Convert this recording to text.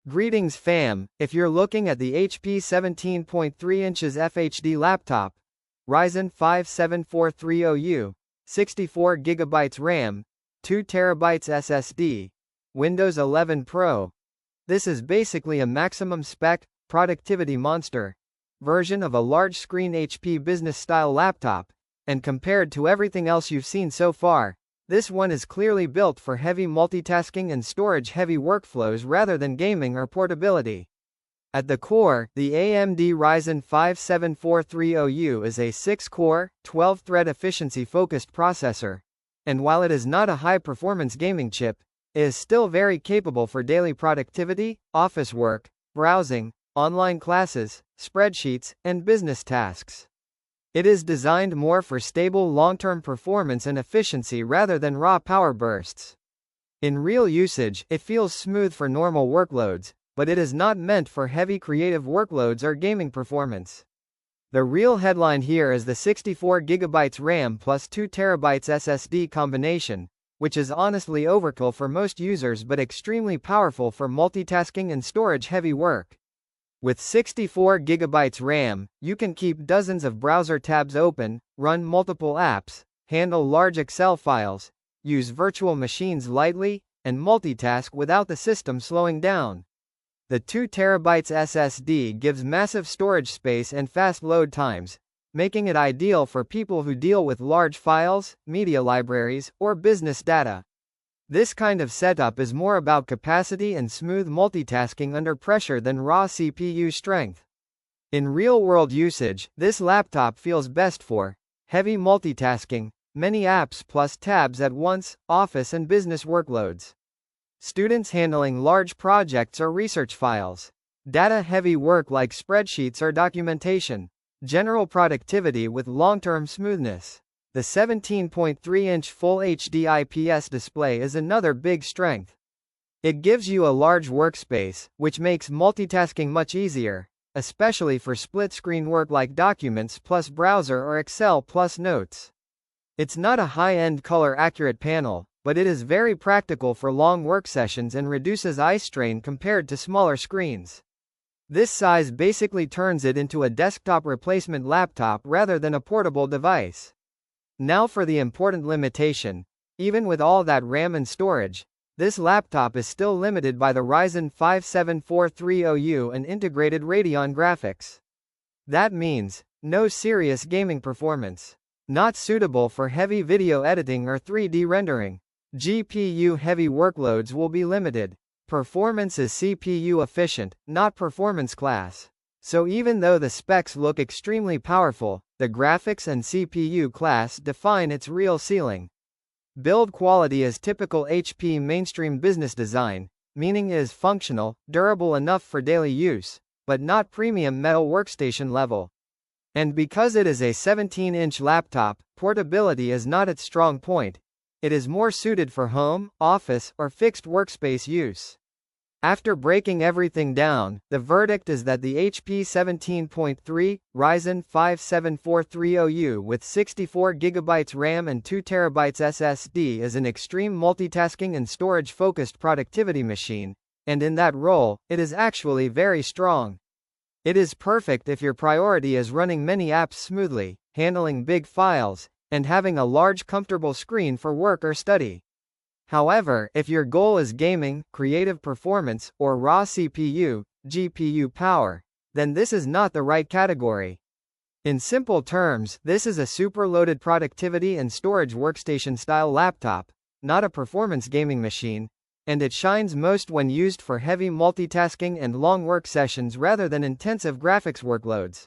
Greetings fam, if you're looking at the HP 17.3 inches FHD laptop, Ryzen 5 7430U, 64GB RAM, 2TB SSD, Windows 11 Pro. This is basically a maximum spec, productivity monster version of a large screen HP business style laptop, and compared to everything else you've seen so far, this one is clearly built for heavy multitasking and storage-heavy workflows rather than gaming or portability. At the core, the AMD Ryzen 5 7430U is a 6-core, 12-thread efficiency-focused processor, and while it is not a high-performance gaming chip, it is still very capable for daily productivity, office work, browsing, online classes, spreadsheets, and business tasks. It is designed more for stable long-term performance and efficiency rather than raw power bursts. In real usage, it feels smooth for normal workloads, but it is not meant for heavy creative workloads or gaming performance. The real headline here is the 64GB RAM plus 2TB SSD combination, which is honestly overkill for most users but extremely powerful for multitasking and storage-heavy work. With 64GB RAM, you can keep dozens of browser tabs open, run multiple apps, handle large Excel files, use virtual machines lightly, and multitask without the system slowing down. The 2TB SSD gives massive storage space and fast load times, making it ideal for people who deal with large files, media libraries, or business data. This kind of setup is more about capacity and smooth multitasking under pressure than raw CPU strength. In real-world usage, this laptop feels best for heavy multitasking, many apps plus tabs at once, office and business workloads. Students handling large projects or research files. Data-heavy work like spreadsheets or documentation. General productivity with long-term smoothness. The 17.3-inch Full HD IPS display is another big strength. It gives you a large workspace, which makes multitasking much easier, especially for split-screen work like Documents plus Browser or Excel plus Notes. It's not a high-end color-accurate panel, but it is very practical for long work sessions and reduces eye strain compared to smaller screens. This size basically turns it into a desktop replacement laptop rather than a portable device. Now for the important limitation. Even with all that RAM and storage, this laptop is still limited by the Ryzen 5 7430U and integrated Radeon graphics. That means, no serious gaming performance. Not suitable for heavy video editing or 3D rendering. GPU-heavy workloads will be limited. Performance is CPU efficient, not performance class. So even though the specs look extremely powerful, the graphics and CPU class define its real ceiling. Build quality is typical HP mainstream business design, meaning it is functional, durable enough for daily use, but not premium metal workstation level. And because it is a 17-inch laptop, portability is not its strong point. It is more suited for home, office, or fixed workspace use. After breaking everything down, the verdict is that the HP 17.3 Ryzen 5 7430U with 64GB RAM and 2TB SSD is an extreme multitasking and storage-focused productivity machine, and in that role, it is actually very strong. It is perfect if your priority is running many apps smoothly, handling big files, and having a large comfortable screen for work or study. However, if your goal is gaming, creative performance, or raw CPU, GPU power, then this is not the right category. In simple terms, this is a super-loaded productivity and storage workstation-style laptop, not a performance gaming machine, and it shines most when used for heavy multitasking and long work sessions rather than intensive graphics workloads.